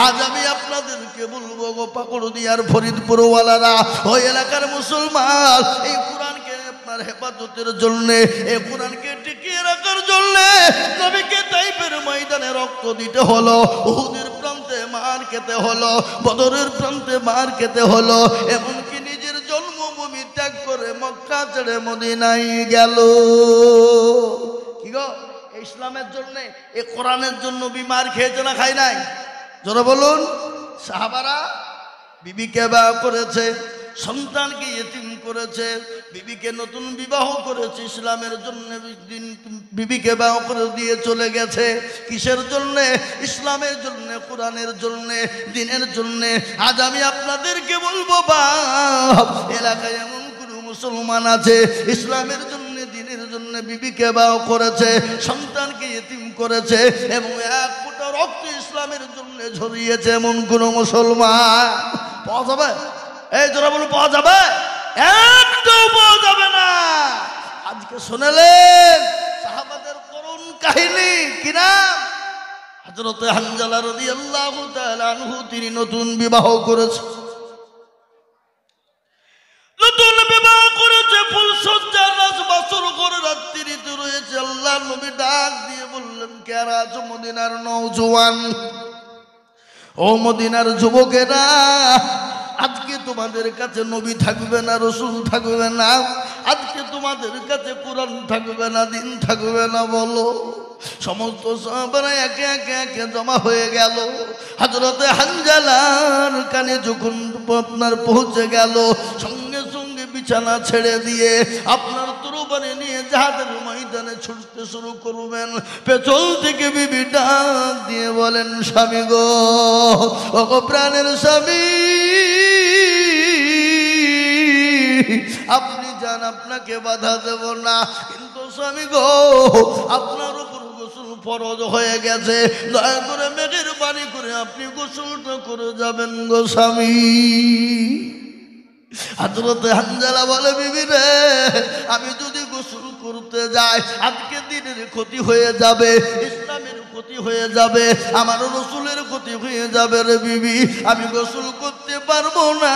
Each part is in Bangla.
আজ আমি আপনাদেরকে বলবো গো পাকুড়দিয়ার ফরিদপুরওয়ালারা, ওই এলাকার মুসলমান, এই কোরআনকে আপনার হেফাজতের জন্য, এই কোরআনকে টিকিয়ে রাখার জন্য নবীকে তাইফের ময়দানে রক্ত দিতে হলো, উহুদের প্রান্তে মার খেতে হলো, বদরের প্রান্তে মার খেতে হলো, এমনকি নিজের জন্মভূমি ত্যাগ করে মক্কা ছেড়ে মদিনায় গেল। কি গো, ইসলামের জন্য, এই কোরআনের জন্য বিমার খেয়েছে না খায় নাই? জোরে বলুন। সাহাবারা বিবিকে বিবাহ করেছে, সন্তানকে ইতিম করেছে, বিবিকে নতুন বিবাহ করেছে, ইসলামের জন্য বিবিকে বিবাহ করে দিয়ে চলে গেছে। কিসের জন্য? ইসলামের জন্য, কোরআনের জন্য, দ্বীনের জন্য। আজ আমি আপনাদেরকে বলবো, বাপ, এলাকায় এমন কোন মুসলমান আছে ইসলামের জন্য, দ্বীনের জন্য বিবিকে বিবাহ করেছে, সন্তানকে ইতিম করেছে এবং এক ফোঁটা রক্ত ইসলামের জন্য ঝরিয়েছে, এমন কোন মুসলমান পাওয়া যাবে? এই জোরে বলুন, পাওয়া যাবে? একটাও পাওয়া যাবে না। আজকে শুনলেন সাহাবাদের করুণ কাহিনী, কি নাম? হযরত হানজালা রাদিয়াল্লাহু তাআলা আনহু, তিনি নতুন বিবাহ করেছেন, নতুন বিবাহ করেছে, ফুলসজ্জা রাজ বাসর করে রাত্রিতে রয়েছে। আল্লাহ নবী ডাক দিয়ে বললেন, কারা আছো মদিনার নওজোয়ান, ও মদিনার যুবকেরা, আজকে তোমাদের কাছে নবী থাকবে না, রসুল থাকবে না, আজকে তোমাদের কাছে কোরআন থাকবে না, দ্বীন থাকবে না, বলো। সমস্ত সাহাবারা একে একে একে জমা হয়ে গেল। হযরত হানজালার কানে যখন আপনার পৌঁছে গেল, সঙ্গে সঙ্গে বিছানা ছেড়ে দিয়ে আপনার তরবারি নিয়ে জিহাদের ময়দানে ছুটতে শুরু করবেন। পেছন থেকে বিবি ডাক দিয়ে বলেন, স্বামী গো, ও প্রাণের স্বামী, আপনি যান, আপনাকে বাধা দেব না, কিন্তু স্বামী গো, আপনার উপর গোসল ফরজ হয়ে গেছে, দয়া করে মেঘের পানি করে আপনি গোসলটা করে যাবেন গো স্বামী। হযরত হানজালা বলে, বিবি রে, আমি যদি গোসল করতে যাই আজকে দিনের ক্ষতি হয়ে যাবে, ইসলামের ক্ষতি হয়ে যাবে, আমার রসুলের ক্ষতি হয়ে যাবে রে বিবি, আমি গোসল করতে পারবো না।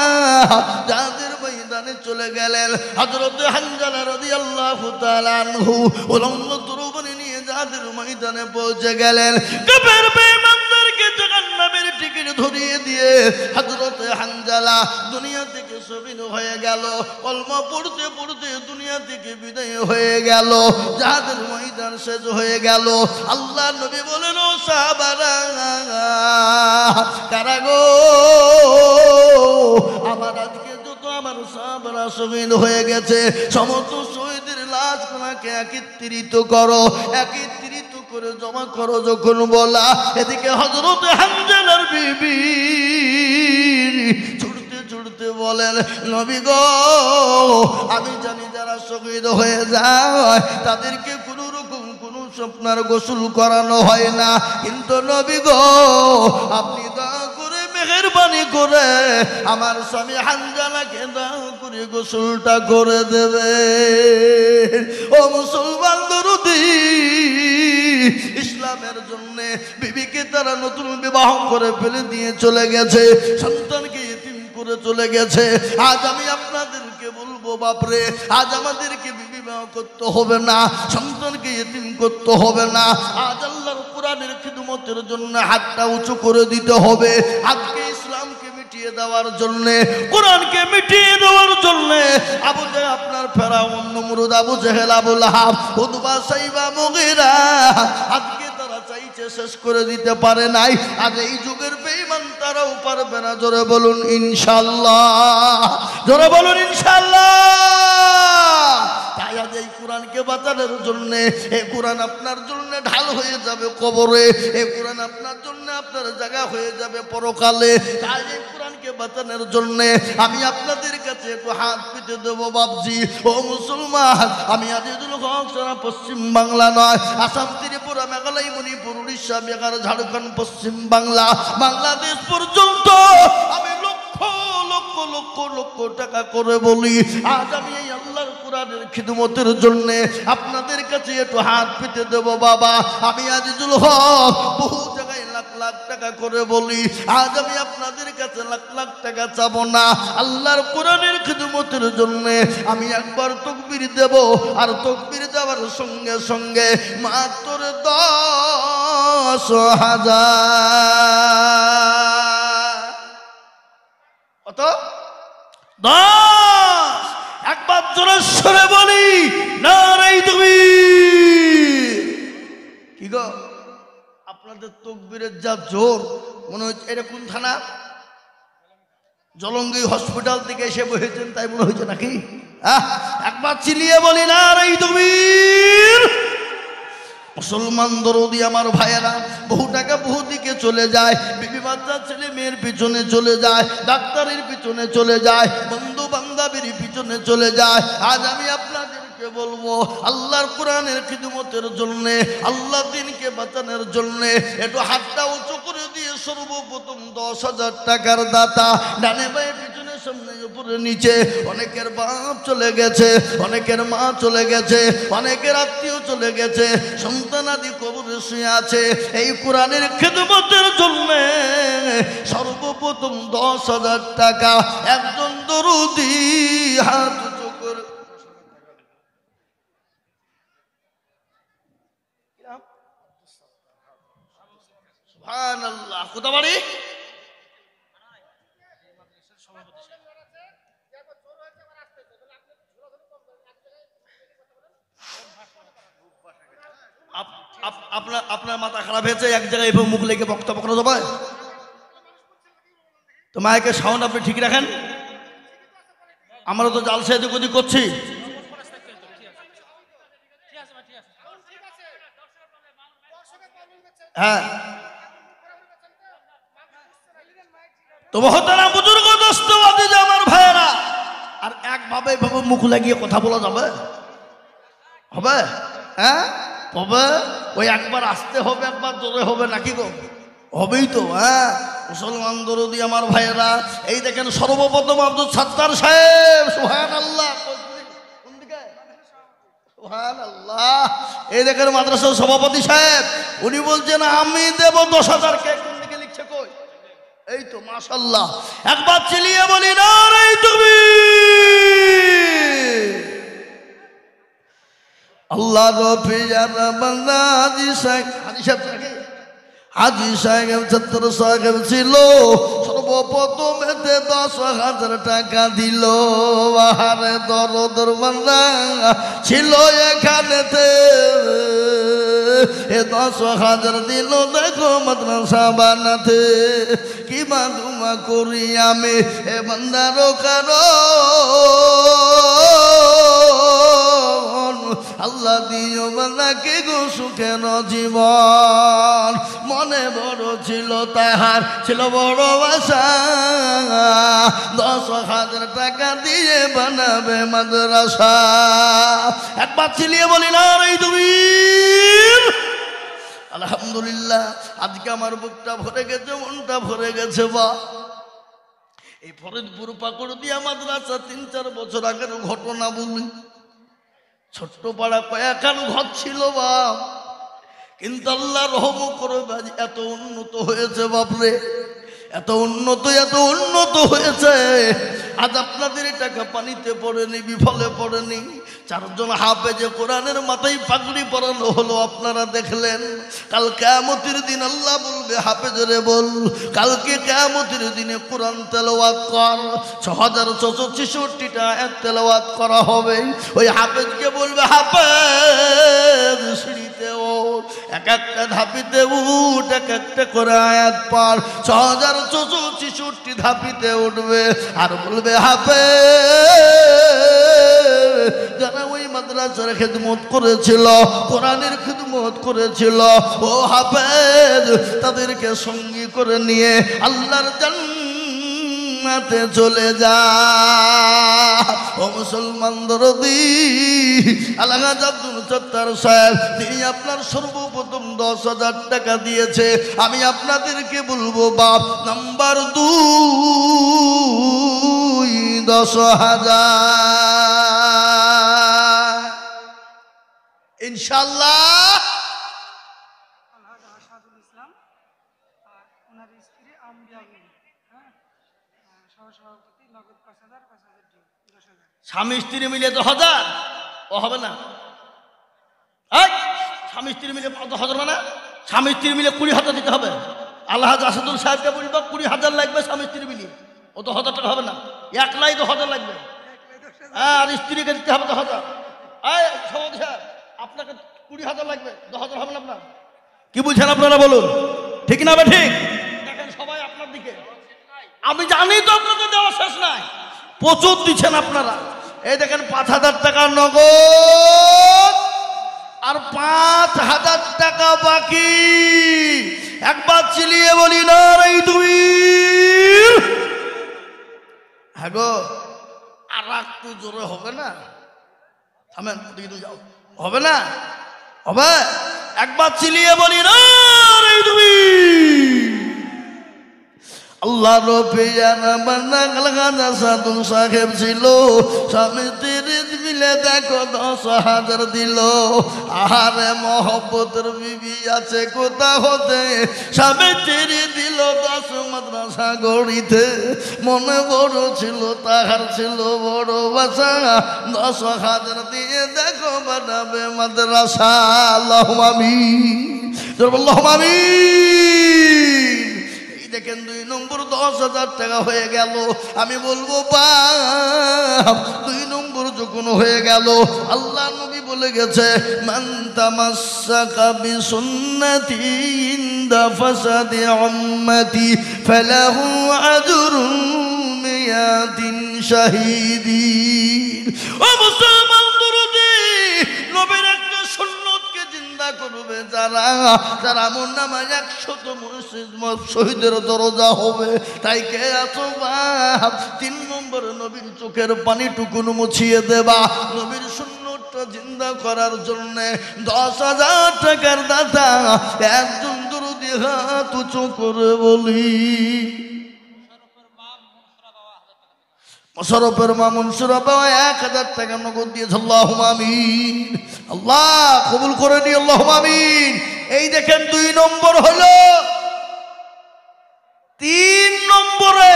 যাদের ময়দানে চলে গেলেন হযরত হানজালা রাদিয়াল্লাহু তাআলা আনহু, উলঙ্গ তরবারি নিয়ে যাদের ময়দানে পৌঁছে গেলেন। কাফের বেঈমানদেরকে জাহান্নামের টিকিট ধরিয়ে দিয়ে হযরত হানজালা দুনিয়া থেকে সবিন হয়ে গেল। কলমা পড়তে পড়তে দুনিয়া থেকে বিদায় হয়ে গেল, যাদের ময়দান শেষ হয়ে গেল। আল্লাহ নবী বলেন, ও সাহাবারা, কারা গো, আমার আজকে যত আমার সাহাবারা শহীদ হয়ে গেছে, সমস্ত শহীদের লাশগুলোকে একত্রিত করো, একত্রিত করে জমা করো। যখন বলা, এদিকে হযরত হানজালার বিবি ছুটতে ছুটতে বলেন, নবী গো, আমি জানি যারা শহীদ হয়ে যায় তাদেরকে কোনো রকম কোনো স্বপ্নার গোসল করানো হয় না, কিন্তু নবী গো, আপনি দয়া করে মেহেরবানি করে আমার স্বামী হানজালাকে দয়া করে গোসলটা করে দেবে। ও মুসলমান দরদি, ইসলামের জন্য বিবিকে তারা নতুন বিবাহ করে ফেলে দিয়ে চলে গেছে, সন্তানকে ইতিম করে চলে গেছে। আজ আমি আপনাদেরকে বলবো, বাপরে, আজ আমাদেরকে বিবাহ করতে হবে না, সন্তানকে ইতিম করতে হবে না। আজ আল্লাহর কোরআনের খিদমতের জন্য হাতটা উঁচু করে দিতে হবে। আজকে ইসলামকে মিটিয়ে দেওয়ার জন্য, কোরআনকে মিটিয়ে দেওয়ার জন্য আবু জাহেল, আপনার ফেরাউন, নমরুদ, আবু জেহেল, আবু লাহাব, উতবা, সাইবা, মুগীরা, আজকে তারা চাইছে শেষ করে দিতে পারে নাই। আজ এই যুগের বেঈমান তারাও পারবে না। জোরে বলুন ইনশাআল্লাহ, জোরে বলুন ইনশাআল্লাহ। তাই আজ এই কোরআনকে বাঁচানোর জন্য, এই কোরআন আপনার জন্য ঢাল হয়ে যাবে কবরে, এই কোরআন আপনার জন্য আপনার জায়গা হয়ে যাবে পরকালে। তাই এই কোরআনকে বাঁচানোর জন্য আমি আপনাদের কাছে একটু হাত পেতে দেবো বাপজি। ও মুসলমান, আমি আজিজুল হক সারা পশ্চিম বাংলা নয়, আসাম, ত্রিপুরা, মেঘালয়, মণিপুর, উড়িষ্যা, বিহার, ঝাড়খণ্ড, পশ্চিম বাংলা, বাংলাদেশ পর্যন্ত আমি লক্ষ লক্ষ লক্ষ লক্ষ টাকা করে বলি, আজ আমি এই আল্লাহর কোরআনের খিদমতের জন্য আপনাদের কাছে একটু হাত পেতে দেব বাবা। আমি আজিজুল হক বহু জায়গায় লাখ লাখ লাখ টাকা করে বলি, আজ আমি আপনাদের কাছে লাখ লাখ টাকা চাবো না। আল্লাহর কোরআনের খিদমতের জন্য আমি একবার তাকবীর দেব, আর তাকবীর দেওয়ার সঙ্গে সঙ্গে মাত্র 10,000। কত? 10। একবার জোরে সরে বলি নারে তাকবীর। কি গো আপনাদের তাকবীরের যা জোর, মনে হচ্ছে এটা কোন থানা? জলঙ্গি হসপিটাল থেকে এসে বসেছেন তাই মনে হচ্ছে নাকি? একবার চিলিয়ে বলি নারে তাকবীর। মুসলমান দরদি আমার ভাইয়েরা, বহু টাকা বহু দিকে চলে যায়, বিবি বাচ্চা ছেলে মেয়ের পিছনে চলে যায়, ডাক্তারের পিছনে চলে যায়, বন্ধু বান্ধবের পিছনে চলে যায়। আজ আমি আপনাদেরকে বলবো, আল্লাহর কোরআনের খিদমতের জন্য, আল্লাহ দিনকে বাঁচানোর জন্য একটু হাতটা উঁচু করে দিয়ে সর্বপ্রথম 10,000 টাকার দাতা ডানে বাঁয়ে পিছনে সামনে উপরে নিচে। অনেকের বাপ চলে গেছে, অনেকের মা চলে গেছে, অনেকের আত্মীয় চলে গেছে, সন্তানাদি কবরে শুয়ে আছে। এই কোরআনের খিদমতের জন্য সর্বপ্রথম 10,000 টাকা একজন দরুদি হাত উঁচু করে। সুবহানাল্লাহ। কোথা বাড়ি? আপনার মাথা খারাপ হয়েছে, এক জায়গায় এভাবে মুখ লেগে বক্তব্য করা যাবে? তো মাইকের সাউন্ড আপনি ঠিক রাখেন। আমরা তো জালসা এদিক ওদিক করছি। হ্যাঁ, তো মহতারাম বুজুর্গ দোস্ত আদিজ আমার ভাইয়েরা, আর একভাবে এভাবে মুখ লাগিয়ে কথা বলা যাবে? হবে? হ্যাঁ হবে। ওই একবার আসতে হবে, একবার জোরে হবে নাকি গো? হবেই তো। হ্যাঁ, মুসলমান দরদি আমার ভাইয়েরা, এই দেখেন সর্বপ্রথম আব্দুল সাত্তার সাহেব, সুবহানাল্লাহ। কোন দিকে? সুবহানাল্লাহ। এই দেখেন মাদ্রাসার সভাপতি সাহেব, উনি বলছেন আমি দেব 10,000। কে কোন দিকে লিখছে কই? এই তো মাশাআল্লাহ। একবার চিলিয়ে বলি নারে তাকবীর। আল্লাহ রফিয়ার বান্দা হাজী সাহেব, হাজী সাহেব ছাত্র সাহেব ছিল, সর্বপ্রথম এতে 10,000 টাকা দিল। বাহারে দরদর বান্দা ছিল এখানেতে, এ 10,000 দিল দেখো মাদ্রাসা বানাতে। কি মাদুমা করি আমি এ বান্দারও কারণ, আল্লাহ দিও বান্দাকে গো সুখের জীবন। মনে বড় ছিল তাহার, ছিল বড় আশা, 10,000 টাকা দিয়ে বানাবে মাদ্রাসা। একবার চিলিয়ে বলি নারে তাকবীর। আলহামদুলিল্লাহ, আজকে আমার বুকটা ভরে গেছে, মনটা ভরে গেছে। বা এই ফরিদপুর পাকুড়দিয়া মাদ্রাসা 3-4 বছর আগের ঘটনা বলি। ছোট্ট পাড়া কয়েকখান ঘর ছিল বা, কিন্তু আল্লাহ রহম করে এত উন্নত হয়েছে বাপরে, এত উন্নত হয়েছে। আজ আপনাদের টাকা পানিতে পড়েনি, বিফলে পড়েনি। 4 জন হাফেজে কোরআনের মাথায় পাগড়ি পরানো হলো, আপনারা দেখলেন। কাল কিয়ামতের দিন আল্লাহ বলবে হাফেজরে বল, কালকে কিয়ামতের দিনে কোরআন তেলাওয়াত কর। 6,466টা আয়াত তেলাওয়াত করা হবে। ওই হাফেজকে বলবে হাফেজ সিঁড়িতে ওঠ, এক একটা ধাপিতে উঠ, এক একটা করে আয়াত পার। 6,466 ধাপিতে উঠবে, আর বলবে হাফেজ যারা ওই মাদ্রাসার খেদমত করেছিল, কোরআনের খেদমত করেছিল, ও হাফেজ তাদেরকে সঙ্গী করে নিয়ে আল্লাহর জান্নাতে চলে যা। ও মুসলমান দরদি, আলহাজ আব্দুল সাত্তার সাহেব, তিনি আপনার সর্বপ্রথম 10,000 টাকা দিয়েছে। আমি আপনাদেরকে বলবো বাপ, নাম্বার 2 10,000 ইনশাআল্লাহ। স্বামী স্ত্রী মিলে 10,000 ও হবে না। স্বামী স্ত্রী মিলে 10,000 মানে স্বামী স্ত্রী মিলে 20,000 দিতে হবে। আল্লাহ আসাদুল সাহেবকে বলবো 20,000 লাগবে স্বামী স্ত্রী মিলিয়ে, ও 10,000 টাকা হবে না, একলাই 10,000 লাগবে। আর স্ত্রীকে দিতে হবে 10,000। সভাপতি সাহেব আপনাকে 20,000 লাগবে, 10,000 হবে না আপনার? কি বুঝছেন আপনারা বলুন, ঠিক না? ঠিক দেখেন সবাই আপনার দিকে, আমি জানি তো আপনাদের দেওয়া শেষ নাই, প্রচুর দিচ্ছেন আপনারা। এই দেখেন 5,000 টাকা নগদ আর 5,000 টাকা বাকি। একবার চিলিয়ে বলি না এই দুই। হ্যাঁ গো, আর একটু জোরে হবে না? থামেন, যাও, হবে না? হবে? একবার চিলিয়ে বলি না এই দুই। আল্লাহ রবিয়ানা বান্দা গালগানা সাধুন সাহেব ছিল, স্বামী স্ত্রী মিলে দেখো 10,000 দিল। আহারে মহব্বতের বিবি আছে কোথা হতে, স্বামী স্ত্রী দিল 10 মাদ্রাসা গড়িতে। মনে বড় ছিল তাহার ছিল বড় বাসা, 10,000 দিয়ে দেখো বানাবে মাদ্রাসা। আল্লাহুম্মা আমিন, আল্লাহুম্মা আমিন। দেখেন 2 নম্বর 10,000 টাকা হয়ে গেল। আমি বলবো বাপ, 2 নম্বর যখন হয়ে গেল, আল্লাহ নবী বলে গেছে মান তামাসসাকা বিসুন্নতি ইনদা ফাসাদি উম্মতি ফালাহু আজরুন মিয়াতিন শাহীদিন। ও মুসলমান দরদি, নবীর একটা সুন্নতকে জিন্দা করবে যারা, যারা আমল নামায় 100 শহীদের দরজা হবে। তাই কে আছো বাপ, 3 নম্বর নবীর চোখের পানিটুকুন মুছিয়ে দেবা, নবীর সুন্নতটা জিন্দা করার জন্য 10,000 টাকার দাতা একজন দরদি হাত উঁচু করে বলি। মোশাররফের মা মনসুরা বাবা 1,000 টাকা নগদ দিয়েছে। আল্লাহুম্মা আমিন, আল্লাহ কবুল করে নি, আল্লাহুম্মা আমিন। এই দেখেন 2 নম্বর হলো। 3 নম্বরে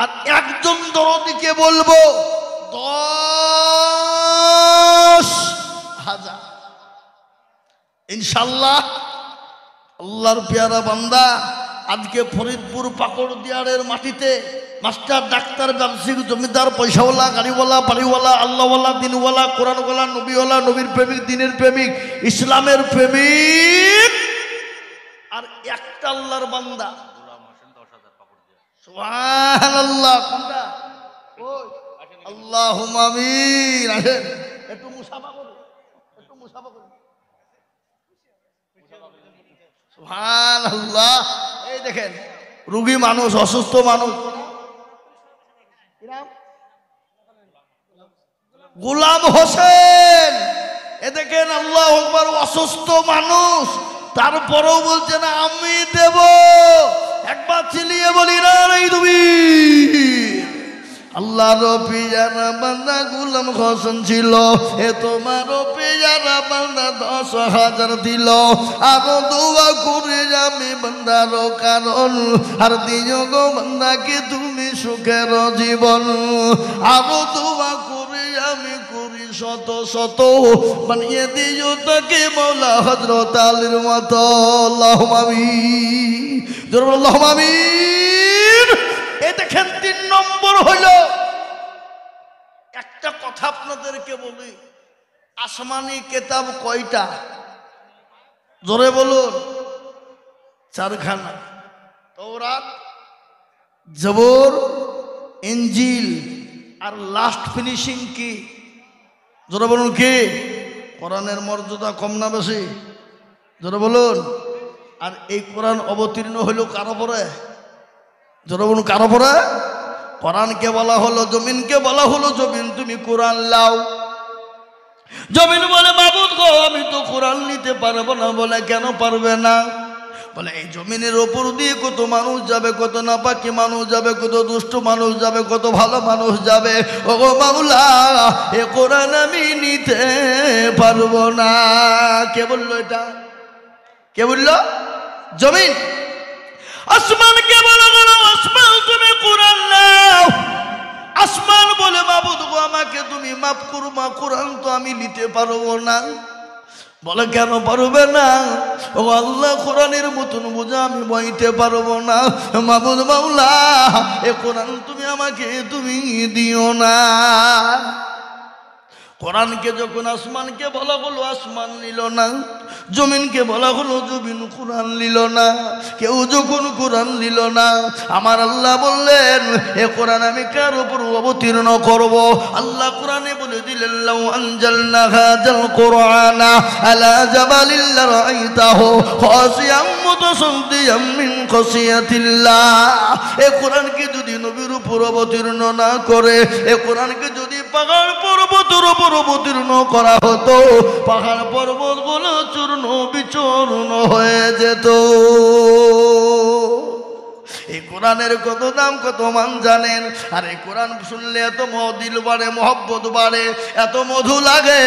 আর একজন দরদিকে বলবো 10,000 ইনশাআল্লাহ। আল্লাহর পেয়ারা বান্দা, আজকে ফরিদপুর পাকড়দিয়ারের মাটিতে মাস্টার, ডাক্তার, ব্যবসায়িক, জমিদার, পয়সাওয়ালা, গাড়িওয়ালা, বাড়িওয়ালা, আল্লাহওয়ালা, দিনওয়ালা, কোরআনওয়ালা, নবীওয়ালা, নবীর প্রেমিক, দিনের প্রেমিক, ইসলামের প্রেমিক, আর একটা আল্লাহর বান্দা। সুবহানাল্লাহ। কোনটা? ওই আল্লাহুম্মা আমিন। আসেন একটু মুসাফা করুন, একটু মুসাফা করুন। সুবহানাল্লাহ। এই দেখেন রোগী মানুষ, অসুস্থ মানুষ, গোলাম হোসেন। এ দেখেন আল্লাহু আকবার, অসুস্থ মানুষ, তারপরেও বলছে না আমি দেব। একবার চিলিয়ে বলি না এই তুমি। আল্লাহর পিয়ারা বান্দা গোলাম হোসেন ছিল, এ তোমার পিয়ারা বান্দা 10,000 দিল। আরো দোয়া করে আমি বান্দার কারণ, আর দিও গো বান্দাকে তুমি সুখের জীবন। আরো দোয়া করে আমি করি শত শত, বানিয়ে দিও তাকে মওলা হযরত আলীর মতো। আল্লাহুম্মা আমিন, জোরে আল্লাহুম্মা আমিন। এই দেখেন 3 নম্বর হইল। একটা কথা আপনাদেরকে বলি, আসমানি কিতাব কয়টা? জোরে বলুন। 4খানা, তাওরাত, জবর, ইনজিল, আর লাস্ট ফিনিশিং কি? জোরে বলুন কি? কোরআনের মর্যাদা কম না বেশি? জোরে বলুন। আর এই কোরআন অবতীর্ণ হইল কার উপরে? জোরে বলুন কার উপরে? কোরআনকে বলা হলো, জমিনকে বলা হলো জমিন তুমি কোরআন লাও। জমিন বলে মাবুদ গো আমি তো কোরআন নিতে পারবো না। বলে কেন পারবে না? বলে এই জমিনের ওপর দিয়ে কত মানুষ যাবে, কত নাপাকি মানুষ যাবে, কত দুষ্ট মানুষ যাবে, কত ভালো মানুষ যাবে। ও গো মাওলা, এ কোরআন আমি নিতে পারবো না। কে বললো এটা? কে বললো? জমিন। আসমানকে বলা হলো, আসমান তুমি কোরআন নাও। আসমান বলে, মাবুদ গো, আমাকে তুমি মাফ করো, মা কোরআন তো আমি নিতে পারবো না। বলে, কেন পারবে না? ও আল্লাহ, কোরআনের মতন বোঝা আমি বইতে পারবো না। মাবুদ মাওলা, এ কোরআন তুমি আমাকে তুমি দিও না। কোরআনকে যখন আসমানকে বলা হলো, আসমান নিল না। জমিনকে বলা হলো, জমিন কোরআন নিল না। কেউ যখন কোরআন নিল না, আমার আল্লাহ বললেন, এ কোরআন আমি কার উপর অবতীর্ণ করব? আল্লাহ কোরআনে বলে দিলেন, লাউ আনজালনা হাযাল কুরআনা আলা জাবালিন লারাআইতাহু খাশিয়াম মুতাসাদ্দিয়াম মিন খাশিয়াতিল্লাহ। এ কোরআনকে যদি নবীর উপর অবতীর্ণ না করে, এ কোরআনকে যদি পাহাড় পর্বতের উপর অবতীর্ণ করা হতো, পাহাড় পর্বতগুলো চূর্ণ বিচূর্ণ হয়ে যেত। এই কোরআনের কত দাম, কত মান জানেন? আর এই কোরআন শুনলে এত দিল বাড়ে, মহব্বত বাড়ে, এত মধু লাগে।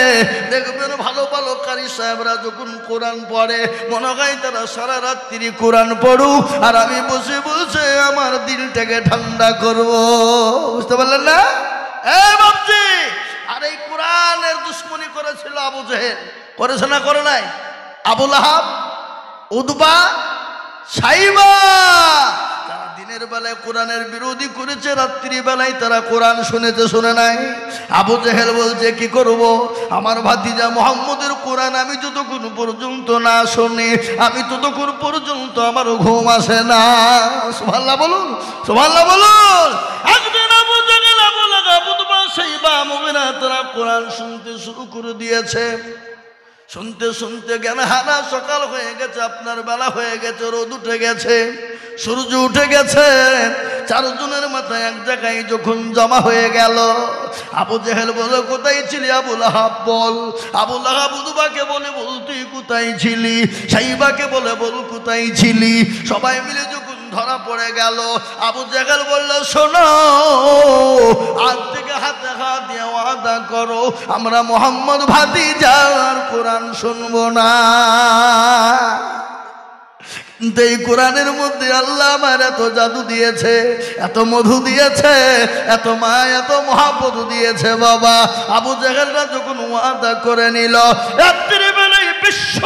দেখবেন ভালো ভালো কারি সাহেবরা যখন কোরআন পড়ে, মনে হয় তারা সারা রাত্রি কোরআন পড়ুক, আর আমি বসে বসে আমার দিলটাকে ঠান্ডা করব। বুঝতে পারলেন না? বাপজি, আর এই কোরআনের দুশ্মনী করেছিল আবু জেহেল। করেছে না করে নাই? আবু লাহাব, উতবা, সাইবা, তারা দিনের বেলায় কোরআনের বিরোধী করেছে, রাত্রি বেলায় তারা কোরআন শুনেছে, শুনে নাই? আবু জেহেল বলছে, কি করব? আমার ভাতিজা মুহাম্মদের কোরআন আমি যতক্ষণ পর্যন্ত না শুনি, আমি ততক্ষণ পর্যন্ত আমার ঘুম আসে না। সুবহানাল্লাহ বলুন, সুবহানাল্লাহ বলুন। একদিন আবু জেহেল, আবু লাহাব, উতবা, সাইবা, মুগিরা তারা কোরআন শুনতে শুরু করে দিয়েছে। শুনতে শুনতে জ্ঞান হারা, সকাল হয়ে গেছে, আপনার বেলা হয়ে গেছে, রোদ উঠে গেছে, সূর্য উঠে গেছে। চারজনের মাথায় এক জায়গায় যখন জমা হয়ে গেল, আবু জেহেল বলে, কোথায় ছিলি? আবু লাহাব বল। আবু লাহাব উতবাকে বলে, বল তুই কোথায় ছিলি? সাইবাকে বলে, বল কোথায় ছিলি? সবাই মিলে যখন ধরা পড়ে গেল, আবু জেহেল বলল, শোনো, আজ থেকে হাতে হাত দিয়ে ওয়াদা করো, আমরা মুহাম্মদ ভাতিজার কোরআন শুনবো না। কিন্তু এই কোরআনের মধ্যে আল্লাহ আমার এত জাদু দিয়েছে, এত মধু দিয়েছে, এত মায়া, এত মহাব্বত দিয়েছে বাবা। আবু জেহেলরা যখন ওয়াদা করে নিল, রাত্রি বেলায় বিশ্ব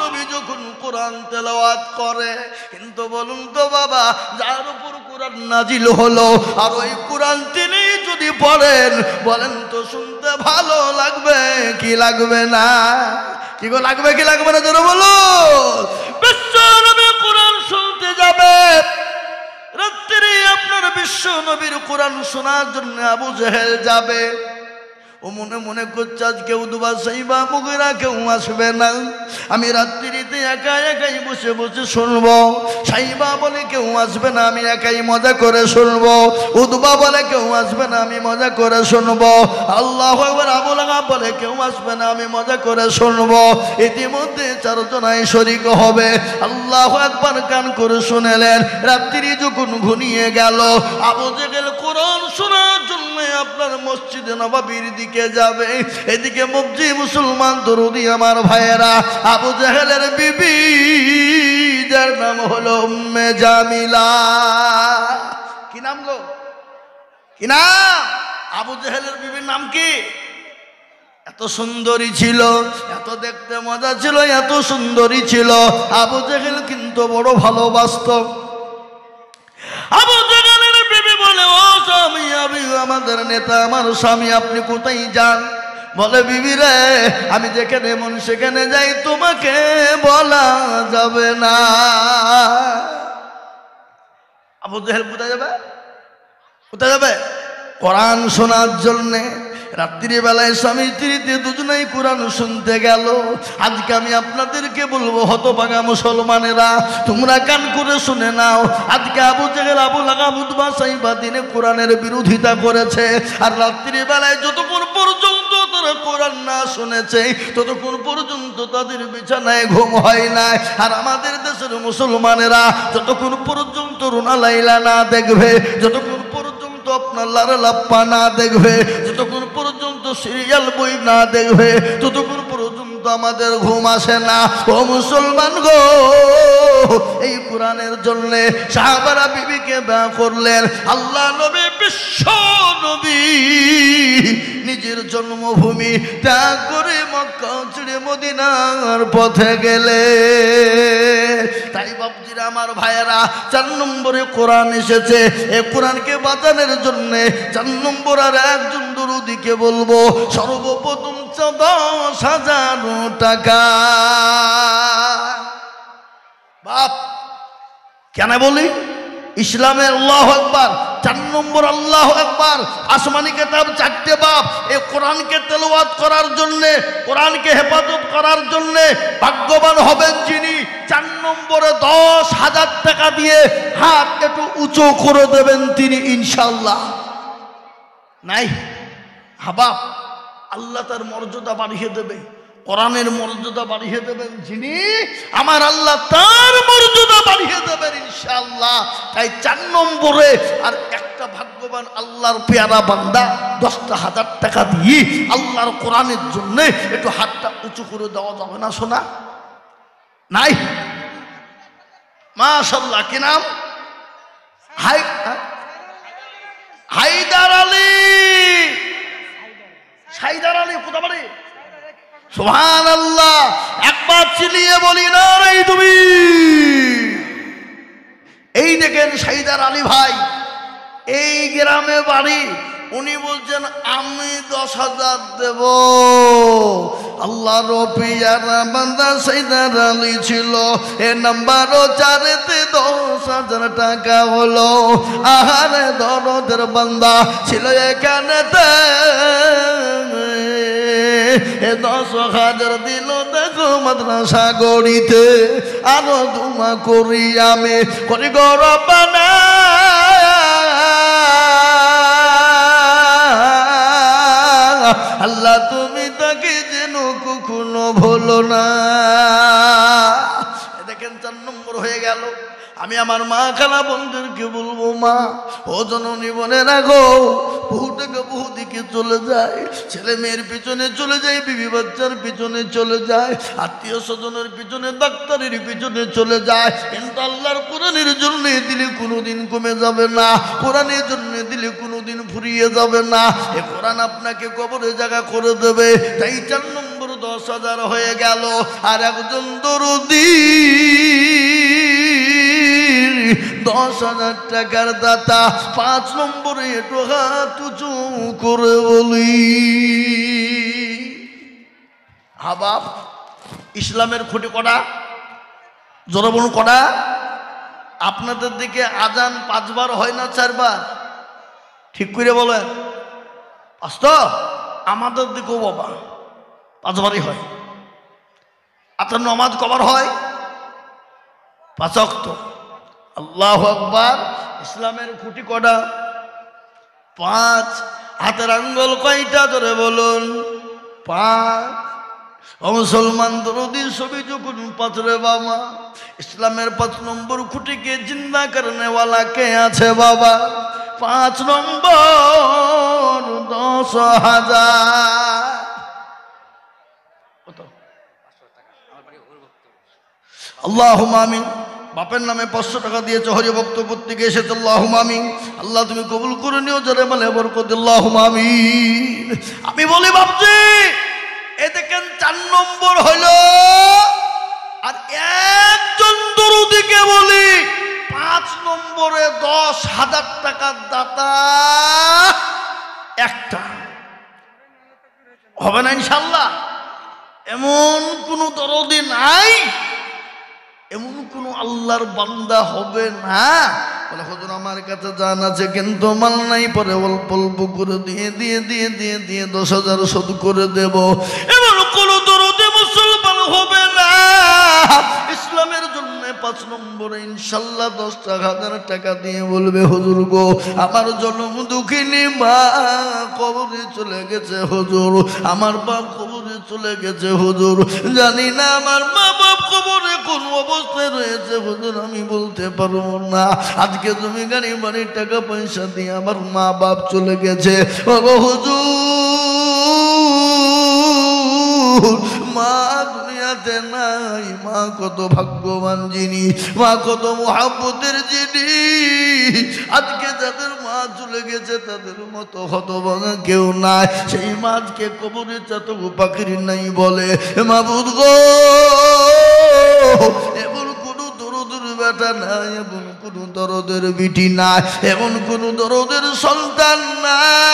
নবী যখন কোরআন তেলাওয়াত করে, কিন্তু বলুন তো বাবা, যার উপর কোরআন নাজিল হলো, আর ওই কোরআন তিনি যদি পড়েন, বলেন তো শুনতে ভালো লাগবে কি লাগবে না? কি গো, লাগবে কি লাগবে না? জোরে বলো। বিশ্ব নবী কোরআন শুনতে যাবে, রাত্রি আপনার বিশ্ব নবীর কোরআন শোনার জন্য আবু জেহেল যাবে। ও মনে মনে করছে, আজকে উতবা, সাইবা, মুগিরা কেউ আসবে না, আমি রাত্রিতে একা একাই বসে বসে শুনবো। সাইবা বলে, কেউ আসবে না, আমি একাই মজা করে শুনবো। উতবা বলে, কেউ আসবে না, আমি মজা করে শুনবো। আল্লাহু আকবার। আবু লাহাব বলে, কেউ আসবে না, আমি মজা করে শুনবো। ইতিমধ্যে চারজনাই শরীক হবে। আল্লাহু আকবার কান করে শুনেলেন। রাত্রি যখন ঘনিয়ে গেল, আবু জেহেল কোরআন শোনার জন্য আপনার মসজিদে নববীর দিকে যাবে। এদিকে মুফতি মুসলমান দরুদি আমার ভাইয়েরা, আবু জেহেলের বিবি, যার নাম হলো উম্মে জামিলা। কি নাম গো? কি নাম? আবু জেহেলের বিবির নাম কি? এত সুন্দরী ছিল, এত দেখতে মজা ছিল, এত সুন্দরী ছিল। আবু জেহেল কিন্তু বড় ভালোবাসত। আবু জেহেলের বিবি বলে, ও স্বামী, আমি আমাদের নেতা, আমার স্বামী, আপনি কোথায় যান? বলে, বিবি রে, আমি যেখানে মন সেখানে যাই, তোমাকে বলা যাবে না। আবু জেহেল কোথায় যাবে? কোথায় যাবে? কোরআন শোনার জন্যে। রাত্রি বেলায় স্বামী স্ত্রীতে দুজনেই কোরআন শুনতে গেল। আজকে আমি আপনাদেরকে বলবো, হতভাগা মুসলমানেরা, তোমরা কান করে শুনে নাও। আজকে আবু জেহেল, আবু লাহাব, উতবা, সাইবা দিনে কোরআনের বিরোধিতা করেছে, আর রাত্রি বেলায় যতক্ষণ পর্যন্ত তারা কোরআন না শুনেছে, ততক্ষণ পর্যন্ত তাদের বিছানায় ঘুম হয় না। আর আমাদের দেশের মুসলমানেরা যতক্ষণ পর্যন্ত রুনা লাইলা না দেখবে, যতক্ষণ পর্যন্ত আপনার লারা লাপ্পা না দেখবে, যতক্ষণ পর্যন্ত সিরিয়াল বই না দেখবে, ততক্ষণ পর্যন্ত আমাদের ঘুম আসে না। ও মুসলমান গো, এই কোরআনের জন্য সাহাবারা বিবিকে বিয়ে করলেন। আল্লাহ নবী বিশ্ব নবী নিজের জন্মভূমি ত্যাগ করে মক্কা ছেড়ে মদিনার পথে গেলে। তাই বাপজিরা আমার ভাইয়েরা 4 নম্বরে কোরআন এসেছে। এই কোরআনকে বাঁচানোর জন্য 4 নম্বর আর একজন দরুদিকে বলবো, সর্বপ্রথম 10,000 টাকা। বাপ কেন বলি? ইসলামের আল্লাহু আকবার, 4 নম্বর আল্লাহু আকবার। আসমানি কিতাব 4টে বাপ। এই কোরআনকে তেলাওয়াত করার জন্য, কোরআনকে হেফাজত করার জন্য ভাগ্যবান হবেন যিনি 4 নম্বরে 10,000 টাকা দিয়ে হাত একটু উঁচু করে দেবেন তিনি ইনশাআল্লাহ। নাই হাবাব, আল্লাহ তার মর্যাদা বাড়িয়ে দেবে, কোরআনের মর্যাদা বাড়িয়ে দেবেন যিনি, আমার আল্লাহ তার মর্যাদা বাড়িয়ে দেবেন ইনশাআল্লাহ। তাই 4 নম্বরে আর একটা ভাগ্যবান আল্লাহর পেয়ারা বান্দা 10,000 টাকা দিয়ে আল্লাহর কোরআনের জন্য একটু হাতটা উঁচু করে দেওয়া যাবে না শোনা? নাই মাশাআল্লাহ। কি নাম? হায়দার আলী। হায়দার আলী কোথা বাড়ি? সুবহানাল্লাহ। একবার চিলিয়ে বলি না রে তুমি। এই দেখেন হায়দার আলী ভাই, এই গ্রামে বাড়ি। উনি বলছেন আমি 10,000 দেব। আল্লাহর পিয়ারা বান্দা হায়দার আলী ছিল। এ নাম্বার 4-তে 10,000 টাকা হলো। আহারে দরদের বান্দা ছিল এখানেতে। 10,000 দিল দেখো মাদ্রাসা গড়িতে। আরো দুমা করি আমি করি গরবানা। আল্লাহ তুমি তাকে যেন কখনো ভুলো না। দেখেন 4 নম্বর হয়ে গেল। আমি আমার মা খালা বন্ধুদেরকে বলবো, মা ও জননী বলে রাখো, বহু টাকা বহু দিকে চলে যায়। ছেলে মেয়ের পিছনে চলে যায়, বিবি বাচ্চার পিছনে চলে যায়, আত্মীয় স্বজনের পিছনে, ডাক্তারের পিছনে চলে যায়। কিন্তু আল্লাহর কোরআনের জন্য দিলে কোনোদিন কমে যাবে না, কোরআনের জন্য দিলে কোনোদিন ফুরিয়ে যাবে না। এ কোরআন আপনাকে কবরে জায়গা করে দেবে। তাই 4 নম্বর 10,000 হয়ে গেল। আর একজন দরদি 10,000 টাকার দাতা। 5 নম্বরে একটু হাত উঁচু করে বলি হাবাব, ইসলামের খুঁটি কটা? জোরে বলুন কটা? আপনাদের দিকে আজান 5 বার হয় না 4 বার? ঠিক করে বলেন। 5 তো? আমাদের দিকেও বাবা 5 বারই হয়। আপনার নামাজ কবার হয়? 5 ওয়াক্ত। আল্লাহু আকবার। ইসলামের খুঁটি কটা? 5। হাতের আঙ্গুল কয়টা? ধরে বলুন 5। ও মুসলমান দরদি ছবি যখন 5 রে বাবা, ইসলামের 5 নম্বর খুঁটিকে জিন্দা করনে ওয়ালা কে আছে বাবা? 5 নম্বর 10,000। আল্লাহুম্মা আমিন। বাপের নামে 500 টাকা দিয়েছে, হরিভক্ত পত্রিকা এসেছে। আল্লাহুম্মা আমিন। আল্লাহ তুমি কবুল করে নিও, যারে মালে বরকত। আল্লাহুম্মা আমিন। আমি বলি বাপজি, এ দেখেন 4 নম্বর হলো। আর একজন দরুদিকে বলি 5 নম্বরে 10,000 টাকার দাতা একটা হবে না ইনশাআল্লাহ? এমন কোন দরদি নাই, এমন কোন আল্লাহর বান্দা হবে না বলে হুজুর আমার কাছে জান আছে কিন্তু মাল নাই, পরে অল্প অল্প করে দিয়ে দিয়ে দিয়ে দিয়ে দিয়ে 10,000 শোধ করে দেব, এমন কোন দরদি মুসলমান হবে না। ইসলামের জন্য 5 নম্বরে ইনশাআল্লাহ 10,000 টাকা দিয়ে বলবে হুজুর গো আমার জন্ম দুঃখিনী মা কবরে চলে গেছে হুজুর, আমার বাপ কবরে চলে গেছে হুজুর, জানি না আমার মা বাপ কবরে কোন অবস্থায় রয়েছে হুজুর, আমি বলতে পারবো না। আজকে তুমি গাড়ি বাড়ির টাকা পয়সা দিয়ে আমার মা বাপ চলে গেছে, ও হুজুর মা দুনিয়া দুনিয়াতে নাই। মা কত ভাগ্যবান যিনি, মা কত মুহাব্বতের যিনি। আজকে যাদের মা চলে গেছে তাদের মতো হতভাগা কেউ নাই। সেই মাকে কবরে চাতক পাখির নাই বলে মাবুদ গো, এমন কোন দরদের বেটা নাই, এমন কোন দরদের বিটি নাই, এমন কোন দরদের সন্তান নাই।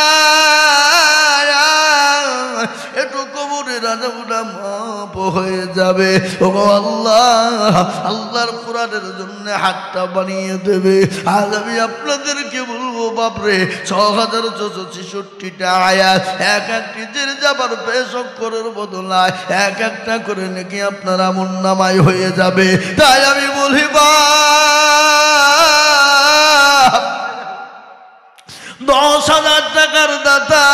একটু কবরের আযাবটা মাপ হয়ে যাবে। ও আল্লাহ, আল্লাহর কোরআনের জন্য হাতটা বানিয়ে দেবে। আজ আমি আপনাদেরকে বলবো বাপরে, 6066টা আয়াত, এক একটি জেরে যাবার পেশ অক্ষরের বদলায় এক একটা করে নাকি আপনার আমল নামায় হয়ে যাবে। তাই আমি বলি বা 10,000 টাকার দাতা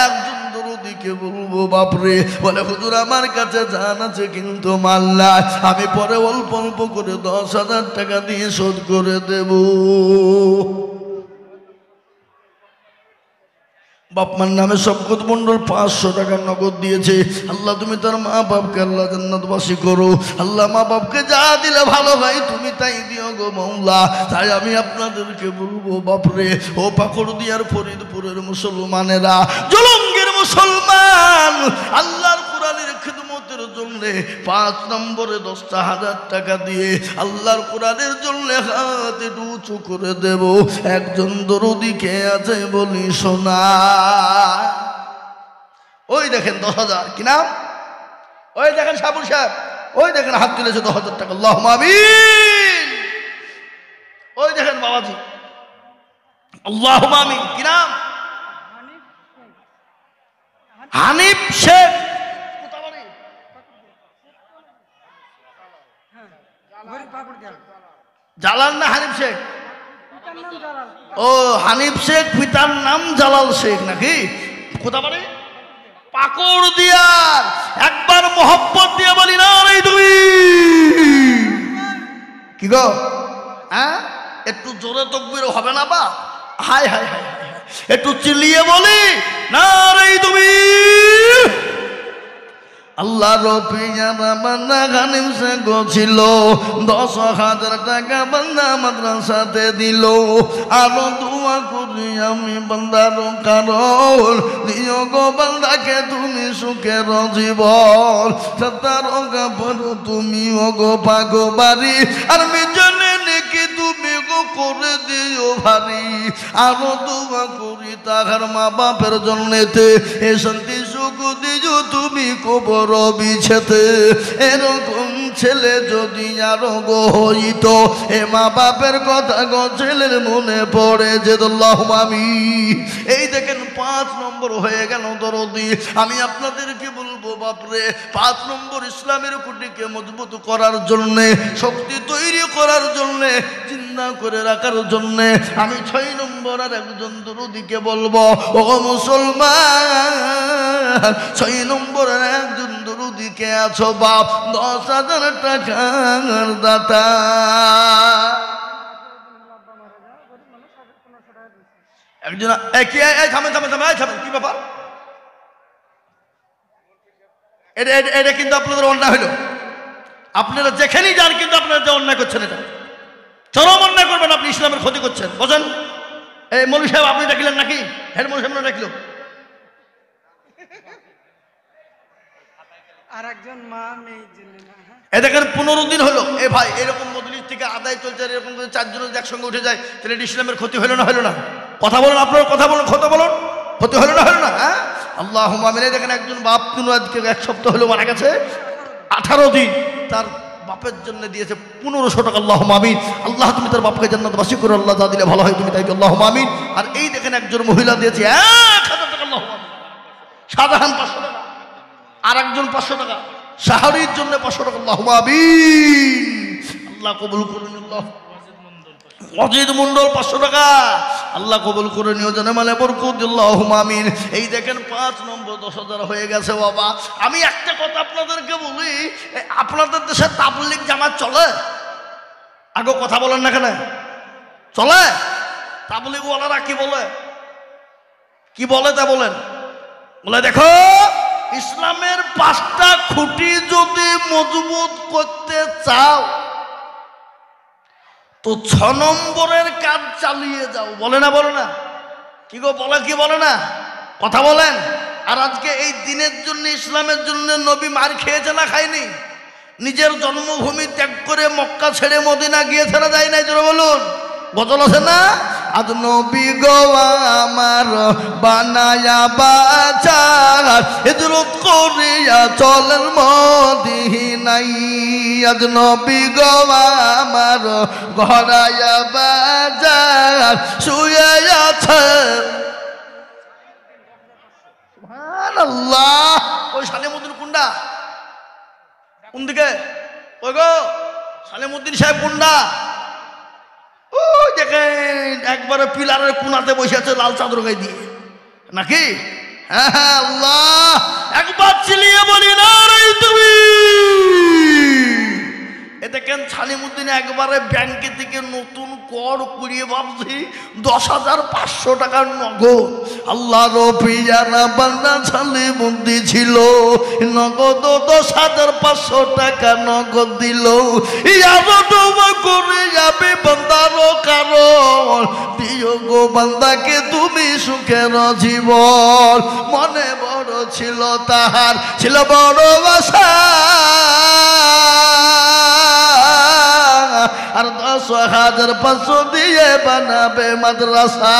একজন দরদিকে বলবো বাপরে, বলে হুজুর আমার কাছে জান আছে কিন্তু মাল নাই, আমি পরে অল্প অল্প করে 10,000 টাকা দিয়ে শোধ করে দেব। বাপমার নামে শওকত মন্ডল 500 টাকা নগদ দিয়েছে। আল্লাহ তুমি তার মা বাপকে আল্লাহ জান্নাতবাসী করো। আল্লাহ মা বাপকে যা দিলে ভালো ভাই তুমি তাই দিও গো মওলা। তাই আমি আপনাদেরকে বলবো বাপরে, ও পাকড়দিয়ার ফরিদপুরের মুসলমানেরা, জলঙ্গের মুসলমান, আল্লাহর কোরআনের খিদমতের জন্য 5 নম্বরে 10,000 টাকা দিয়ে আল্লাহর কোরআনের জন্য হাত উঁচু করে দেব। একজন দরদিকে আছে বলি শোনা। ওই দেখেন 10,000, কি নাম? ওই দেখেন সাবুল সাহেব, ওই দেখেন হাত তুলেছে 10,000 টাকা। আল্লাহুম্মা আমিন। ওই দেখেন বাবাজি, আল্লাহুম্মা আমিন। কি নাম? হানিফ শেখ। জালাল না হানিফ শেখ? ও হানিফ শেখ, পিতার নাম জালাল শেখ নাকি? কোথা বাড়ি? পাকড়দিয়ার। একবার মোহাব্বত দিয়ে বলি না রে তুমি। কি গো, হ্যাঁ একটু জোরে তাকবীর হবে না বা? হায় হায় হায়, একটু চিল্লিয়ে বলি না রে তুমি। আল্লাহ রফিয়ারা বান্দা হানিফ শেখ ছিল, 10,000 টাকা বান্দা মাদ্রাসাতে দিল। আরো দোয়া করি আমি বান্দার কারণ, দিও গো বান্দাকে তুমি সুখের জীবন। সাতার কাপড় তুমি ওগো পাগো বাড়ি, আর মিজনে নাকি তুমি গো করে দিও ভারী। আরো দোয়া করি তাহার মা বাপের জন্যতে, এ শান্তি সুখ দিও তুমি কবর বিছেতে। এরকম ছেলে যদি আরো গো হইত, এ মা বাপের কথা গো ছেলের মনে পড়ে যেত। আল্লাহুম্মা আমিন। এই দেখেন 5 নম্বর হয়ে গেল দরদি। আমি আপনাদেরকে বলবো বাপরে, 5 নম্বর ইসলামের খুঁটিকে মজবুত করার জন্য, শক্তি তৈরি করার জন্য, জিন্দা করে রাখার জন্য আমি 6 নম্বর আর একজন দরদিকে বলবো, ও মুসলমান, 6 নম্বরের একজন দরদিকে আছো বাপ, 10,000 টাকার দাতা। একজন কি ব্যাপার? এটা কিন্তু আপনাদের অন্যায় হইল। আপনারা যেখানেই যান কিন্তু আপনারা যে অন্যায় করছেন, এটা চরম অন্যায় করবেন। আপনি ইসলামের ক্ষতি করছেন, বোঝেন? এই মৌলভী সাহেব আপনি ডাকিলেন নাকি? হেড মৌলভী সাহেব ডাকলো আর একজন মা নেই। এ দেখেন 15 দিন হলো। এ ভাই এরকম মজলিস থেকে আদায় চলছে, এরকম 4 জন একসঙ্গে উঠে যায়, তাহলে ইসলামের ক্ষতি হলো না হলো না? কথা বলুন, আপনারা কথা বলুন, কথা বলুন, ক্ষতি হলো না হলো না? হ্যাঁ, আল্লাহুম্মা আমিন। দেখেন একজন বাপ আজকে 1 সপ্তাহ হলো মারা গেছে, 18 দিন তার বাপের জন্য দিয়েছে 1500 টাকা। আল্লাহুম্মা আমিন। আল্লাহ তুমি তার বাপকে জান্নাতবাসী করো, আল্লাহ যা দিলে ভালো হয় তুমি তাই। আল্লাহুম্মা আমিন। আর এই দেখেন একজন মহিলা দিয়েছে 1000 টাকা। আল্লাহুম্মা আমিন। সাধারণ 500 টাকা, আর একজন 500 টাকা, শাহরির জন্য 500 টাকা। আল্লাহুম্মা আমিন। আল্লাহ কবুল করুন। আল্লাহ অজিত মন্ডল 500 টাকা, আল্লাহ কবুল করে নিও, জানে মানে বরকত। আল্লাহুম্মা আমিন। এই দেখেন 5 নম্বর 10,000 হয়ে গেছে বাবা। আমি একটা কথা আপনাদেরকে বলি, আপনাদের দেশে তাবলীগ জামাত চলে? আগে কথা বলেন না কেন? চলে? তাবলীগ ওয়ালারা কি বলে, কি বলে তা বলেন? বলে দেখো ইসলামের 5টা খুঁটি যদি মজবুত করতে চাও তো 6 নম্বরের কাজ চালিয়ে যাও। বলে না বলে না কি গো, বলে কি বলে না, কথা বলেন। আর আজকে এই দিনের জন্য, ইসলামের জন্য নবী মার খেয়েছে না খায়নি? নিজের জন্মভূমি ত্যাগ করে মক্কা ছেড়ে মদিনা গিয়েছে না যায় নাই? জোরে বলুন। গজল আছে না, আজ নবী গো আমার বানায়া বাজার হিজরত করিয়া চলেন মদিনায়। আজ নবী গো আমার ঘরায়া বাজার শুয়ে আছে। সুবহানাল্লাহ। ওই সালেমউদ্দিন কুন্ডা কোন দিকে? ওই গো সালেমউদ্দিন সাহেব কুন্ডা, ও দেখেন একবারে পিলারের কোনাতে বসে আছে লাল চাদর গায়ে দিয়ে, নাকি? হ্যাঁ হ্যাঁ, আল্লাহ একবার চিলিয়ে বলি না রে তুমি। এ দেখেন সালেমউদ্দিন একবারে ব্যাংকে থেকে নতুন কর কুড়িয়ে ভাবছি 10,500 টাকার নগদ। আল্লাহ রবিয়ানা বান্দা সালেমউদ্দিন ছিল, নগদ 10,500 টাকা নগদ দিল। ইয়ারো তোমা করে যাবে বান্দার কারণ, দিও গো বান্দাকে তুমি সুখের জীবন। মনে বড় ছিল তাহার, ছিল বড় আশা, আর 10,500 দিয়ে বানাবে মাদ্রাসা।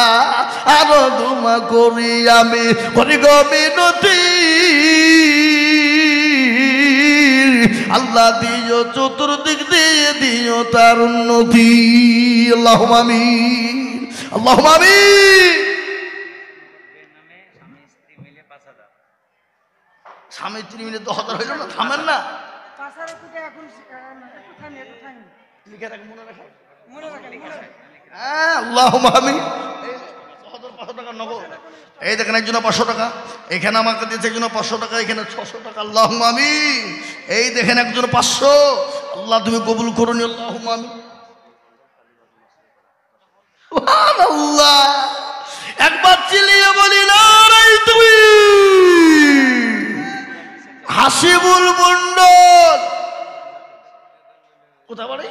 আরো দুমা করি আমি করি গো মিনতি, আল্লাহ দিও চতুর্দিক দিয়ে দিও তার উন্নতি। আল্লাহুম্মা আমিন, আল্লাহুম্মা আমিন। স্বামী স্ত্রী মিলে 10,000 হইল না? থামেন না, এই দেখেন একজন 500 টাকা, এখানে আমাকে দিয়েছে একজন 500 টাকা, এখানে 600 টাকা। আল্লাহুম্মা আমিন। এই দেখেন একজন 500, আল্লাহ তুমি কবুল করুন। আল্লাহুম্মা আমিন। সুবহানাল্লাহ। একবার চিল্লিয়ে বলি না রে তুমি। হাসিবুল মন্ডল কোথা বাড়ি?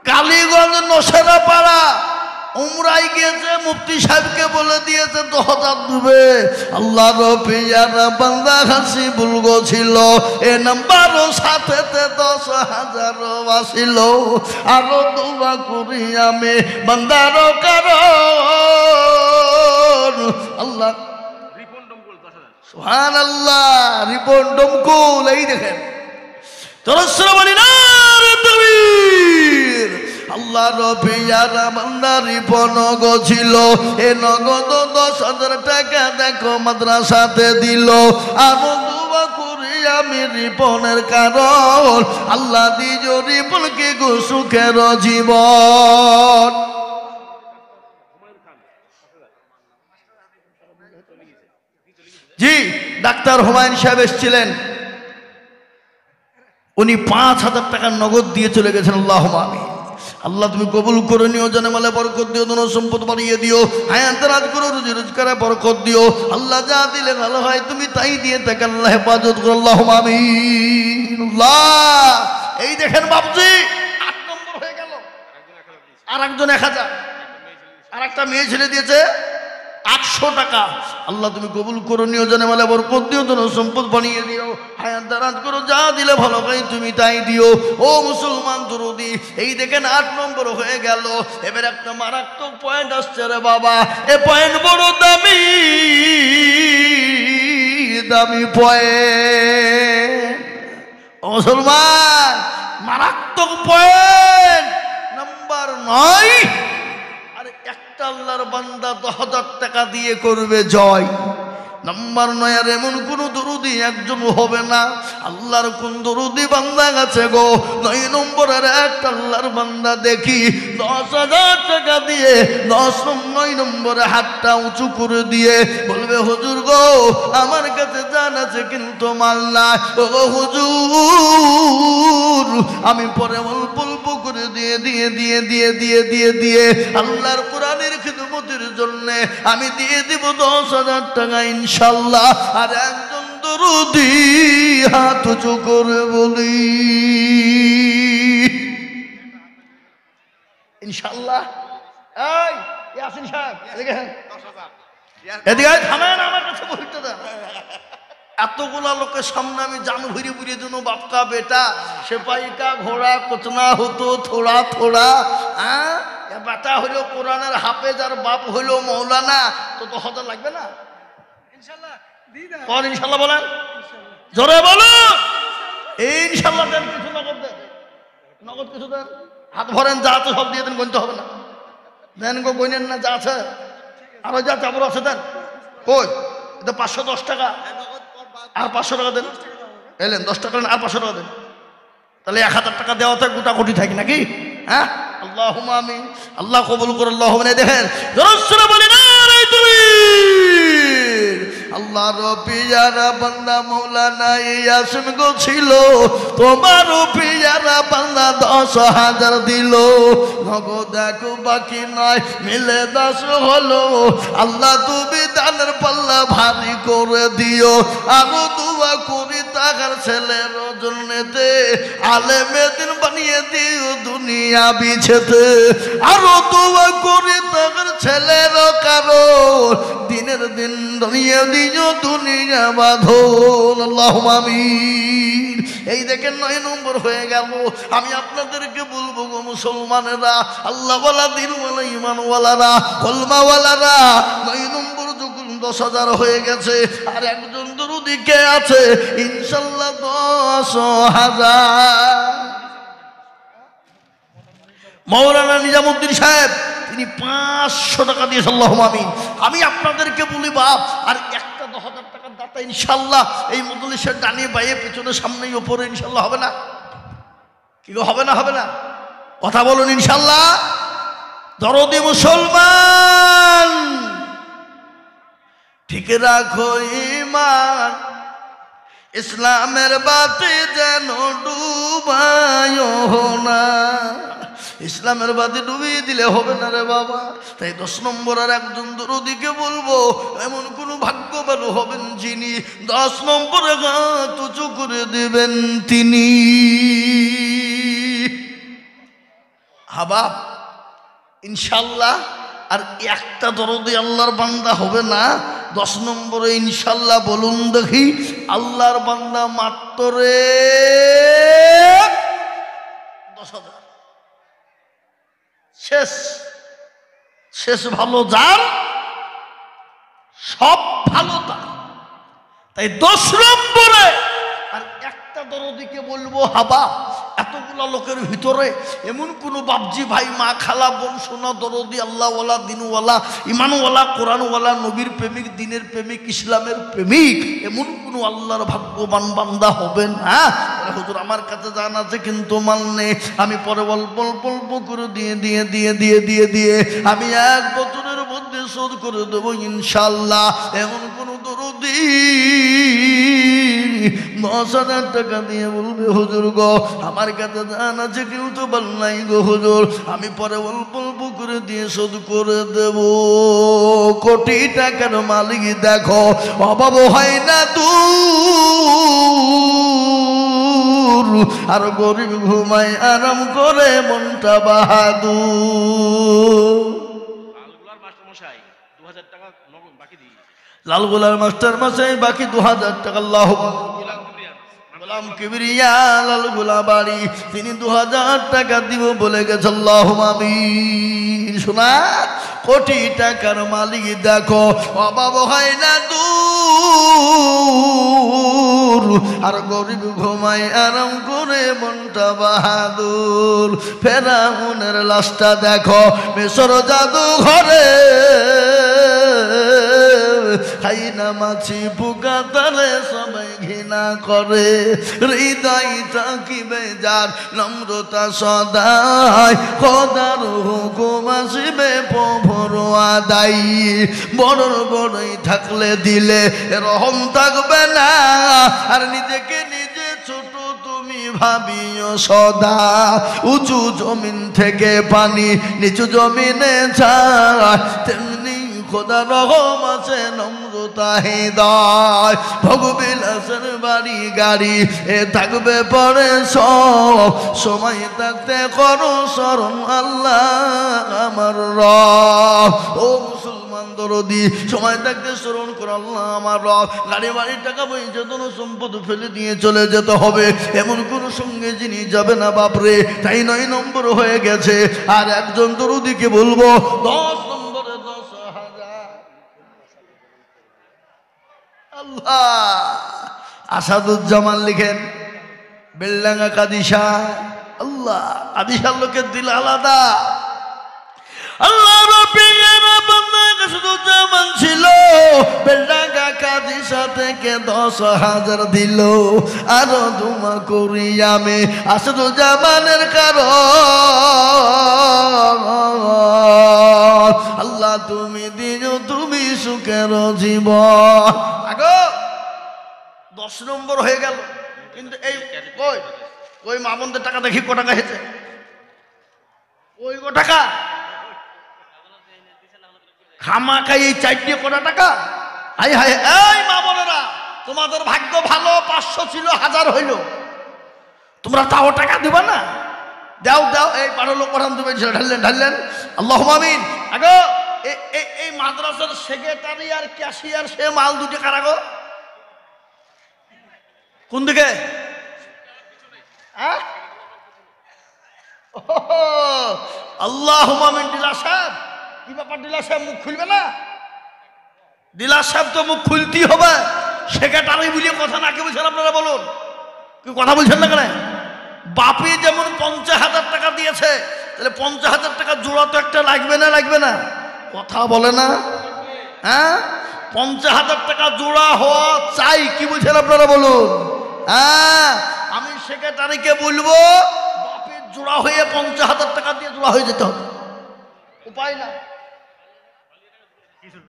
কালীগঞ্জ নসেরা পাড়া। উমরাই গিয়েছে, মুফতি সাহেবকে বলে দিয়েছে 10,000 দেবে। আল্লাহ রবিয়ানা বান্দা হাসিবুল গো ছিল, এ নাম্বারও সাথেতে 10,000 আসিল। আরো দোয়া করি আমি বান্দার কারণ, আল্লাহ সুবহানাল্লাহ। রিপন ডমকুল, এই দেখেন আল্লাহ রবিয়ানা বান্দা রিপন গো ছিল, এ নগদ 10,000 টাকা দেখো মাদ্রাসাতে দিল। আরো দোয়া করি আমি রিপনের কারণ, আল্লাহ দিও রিপনকে গো সুখের জীবন। জি, ডাক্তার হুমায়ুন সাহেব এসেছিলেন, উনি 5,000 টাকা নগদ দিয়ে চলে গেছেন। আল্লাহুম্মা আমিন। আল্লাহ তুমি কবুল করে নিও, জানে মালে বরকত দিও, ধন সম্পদ বাড়িয়ে দিও, হায়াত রাজ করো, রুজি রোজগারে বরকত দিও। আল্লাহ যা দিলে ভালো হয় তুমি তাই দিয়ে থাকে, আল্লাহ হেফাজত করো। আল্লাহুম্মা আমিন। আল্লাহ এই দেখেন বাবজি 8 নম্বর হয়ে গেল। আর একজন 1,000, আর একটা মেয়ে ছেলে দিয়েছে 800 টাকা। আল্লাহ তুমি কবুল করো নিও, জানে মালে বরকত দিও, ধন সম্পদ বানিয়ে দিও, হায়াত দারাজ করো, যা দিলে ভালো হয় তুমি তাই দিও। ও মুসলমান দরুদি, এই দেখেন 8 নম্বর হয়ে গেল। এবার একটা মারাত্মক পয়েন্ট আসছে রে বাবা, এ পয়েন্ট বড় দামি দামি পয়েন্ট। ও মুসলমান, মারাত্মক পয়েন্ট নাম্বার 9। আল্লাহর বান্দা 10,000 টাকা দিয়ে করবে জয়। নাম্বার 9, আর এমন কোন দরুদি একজন হবে না। আল্লাহর কোন দরুদি বান্দা গেছে গো 9 নম্বরের একটা আল্লাহর বান্দা দেখি 10,000 টাকা দিয়ে 9 নম্বরে হাতটা উঁচু করে দিয়ে বলবে, হুজুর গো আমার কাছে জান আছে কিন্তু মাল নাই। ও হুজুর আমি পরে অল্প অল্প করে দিয়ে দিয়ে দিয়ে দিয়ে দিয়ে দিয়ে দিয়ে আল্লাহর কোরআনের খিদমতের জন্য আমি দিয়ে দিব 10,000 টাকা ইনশাআল্লাহ। আর একজন দরুদি হাত উঁচু করে বলি ইনশাআল্লাহ। এই ইয়াসিন সাহেব এদিকে এদিকে থামেন, আমার কাছে বলতে দেন। এতগুলা লোকের সামনে আমি জান ভুরি ভুরি দেন বাপ কা বেটা সেপাই কা ঘোড়া কোচনা হতো থোড়া থোড়া। হ্যাঁ বেটা হইলো কোরআনের হাফেজ আর বাপ হইলো মৌলানা, তো হজা লাগবে না ইনশাআল্লাহ? কর ইনশাআল্লাহ বলেন, জোরে বলুন ইনশাআল্লাহ। দেন কিছু নগদ দেন, নগদ কিছু দেন, হাত ভরেন, যা আছে সব দিয়ে দেন, গণতে হবে না। দেন গো গইনেন না, যা আছে আরো যা চাবর আছে দেন। কই এটা 510 টাকা আর 500 টাকা দেন। এলেন 10 টাকা আর 500 টাকা দেন, তাহলে 1000 টাকা দেওয়া থাকে গোটা কোটি থাকি নাকি? হ্যাঁ আল্লাহুম্মা আমিন। আল্লাহ কবুল করে। আল্লাহুম্মা দেখেন জোরে বলি না রে তুমি আল্লাহর পিয়ারা বান্দা মৌলানা ইয়াসিন গো ছিল, তোমার পিয়ারা বান্দা 10,000 দিল, নগদ এক বাকি নয় মিলে 10 হলো। আল্লাহ তুমি দানের পাল্লা ভারী করে দিও, আরো দোয়া করি তাহার ছেলের জন্যতে আলেমে দিন বানিয়ে দিও দুনিয়া বিছেতে, আরো দোয়া করি তাহার ছেলের কারণ দিনের দিন দুনিয়া দিও দুনিয়া বাঁধন। আল্লাহুম্মা আমিন। এই দেখেন 9 নম্বর হয়ে গেল। আমি আপনাদেরকে বলবো গো মুসলমানেরা, আল্লাহওয়ালা দিনওয়ালা ইমানওয়ালারা কলমাওয়ালারা, 9 নম্বর যখন 10,000 হয়ে গেছে আর একজন দরুদি কে আছে ইনশাআল্লাহ 10,000। মাওলানা নিজামুদ্দিন সাহেব তিনি 500 টাকা দিয়েছেন। আল্লাহুম্মা আমিন। আমি আপনাদেরকে বলি বাপ, আর একটা 10,000 টাকার দাতা ইনশাআল্লাহ এই মজলিসের ডানে বাইয়ে পেছনে সামনেই উপরে ইনশাআল্লাহ হবে না? কি গো হবে না? হবে না? কথা বলুন ইনশাআল্লাহ। দরদি মুসলমান ঠিক রাখো ঈমান, ইসলামের বাতি যেন ডুবায়ো না। ইসলামের বাতি ডুবিয়ে দিলে হবে না রে বাবা। তাই 10 নম্বর আর একজন দরদিকে বলবো, এমন কোন ভাগ্যবান হবেন যিনি 10 নম্বরে হাত উঁচু করে দেবেন তিনি। হাবাব ইনশাআল্লাহ আর একটা দরদি আল্লাহর বান্দা হবে না 10 নম্বরে ইনশাআল্লাহ। বলুন দেখি আল্লাহর বান্দা মাত্র 10,000। শেষ শেষ ভালো যার সব ভালো তার। তাই 10 নম্বরে আর একটা দরদিকে বলবো হাবা, এতগুলা লোকের ভিতরে এমন কোন বাপজি ভাই মা খালা বোন সোনা দরদি আল্লাহওয়ালা দিনওয়ালা ইমানওয়ালা কোরআনওয়ালা নবীর প্রেমিক দিনের প্রেমিক ইসলামের প্রেমিক এমন কোন আল্লাহর ভাগ্যবান বান্দা হবেন? হ্যাঁ হুজুর আমার কাছে জান আছে কিন্তু মাল নেই, আমি পরে অল্প অল্প অল্প করে দিয়ে দিয়ে দিয়ে দিয়ে দিয়ে দিয়ে আমি 1 বছরের মধ্যে শোধ করে দেবো ইনশাআল্লাহ। এমন কোন দরদি 10,000 টাকা দিয়ে বলবে হুজুর গো আমার কাছে জান আছে কিন্তু বল নাই গো হুজুর, আমি পরে অল্প অল্প করে দিয়ে শোধ করে দেব। কোটি টাকার মালিক দেখো অভাব হয় না দূর, আর গরিব ঘুমায় আরাম করে মনটা বাহাদুর। লালগোলার মাস্টার মশাই বাকি 2,000 টাকা। আল্লাহ গোলাম কিবরিয়া লালগোলা বাড়ি তিনি 2,000 টাকা দিব বলে গেছে। আল্লাহুম্মা আমিন। শোনা কোটি টাকার মালিক দেখো অভাব হয় না দূর, আর গরিব ঘুমায় আরাম করে মনটা বাহাদুর। ফেরাউনের লাশটা দেখো মিশর জাদু ঘরে, খাই না মাছি পোকা তালে সবাই ঘৃণা করে। হৃদয় থাকিবে যার নম্রতা সদাই, খোদার হুকুম আসিবে প্রভুর আদায়। বড়র বড়ই থাকলে দিলে রহম থাকবে না, আর নিজেকে নিজে ছোট তুমি ভাবিও সদা। উঁচু জমিন থেকে পানি নিচু জমিনে যায়, তেমনি খোদা রহম আছে নম্র তাহিদায় ভোগবিলাসের বাড়ি গাড়ি এ থাকবে পরে সব সময় থাকতে করো স্মরণ আল্লাহ আমার রব। ও মুসলমান দরদি, সময় থাকতে স্মরণ করো আল্লাহ আমার রব। গাড়ি বাড়ির টাকা পয়সা ধন সম্পদ ফেলে দিয়ে চলে যেতে হবে, এমন কোন সঙ্গে যিনি যাবে না বাপরে। তাই 9 নম্বর হয়ে গেছে। আর একজন দরদিকে বলবো 10 নম্বরে 10,000। আল্লাহ। আসাদুজ্জামান লিখেন বেলডাঙ্গা কাদিসা। আল্লাহ, কাদিসার লোকের দিল আলাদা। আল্লাহ আসাদুজ্জামান ছিল বেলডাঙ্গা কাদিসা থেকে 10,000 দিল। আরো দুমা করি আমি আসাদুজ্জামানের কারণ। আল্লাহ তুমি দিও তুমি সুখের জীবন। আগো 10 নম্বর হয়ে গেল, কিন্তু এই কই মামুনদের টাকা দেখি কত টাকা হয়েছে? ওই গো টাকা খামাখাই এই 4 কত টাকা? হাই হাই, এই মামুনেরা তোমাদের ভাগ্য ভালো, 500 ছিল 1000 হইল, তোমরা তাও টাকা দিবা না? দাও দাও, এই পারলো কোরআন দিবেন ঢাললেন ঢাললেন। আল্লাহুম্মা আমিন। আগো এই মাদ্রাসার সেক্রেটারি আর ক্যাশিয়ার সে মাল দুটি কারা গো? কোন দিকে? আল্লাহুম্মা আমিন। ডিলার সাহেব, কি ব্যাপার ডিলার সাহেব মুখ খুলবে না? ডিলার সাহেব তো মুখ খুলতেই হবে, সেক্রেটারি বলে কথা না। কে বলছেন আপনারা বলুন, কি কথা বলছেন না কেন? বাপি যেমন 50,000 টাকা দিয়েছে, তাহলে 50,000 টাকা জোড়া তো একটা লাগবে না? লাগবে না? কথা বলে না? হ্যাঁ, 50,000 টাকা জোড়া হওয়া চাই। কি বলছেন আপনারা বলুন? হ্যাঁ, আমি সেক্রেটারিকে বলবো বাপের জোড়া হয়ে 50,000 টাকা দিয়ে জোড়া হয়ে যেতে হবে, উপায় না।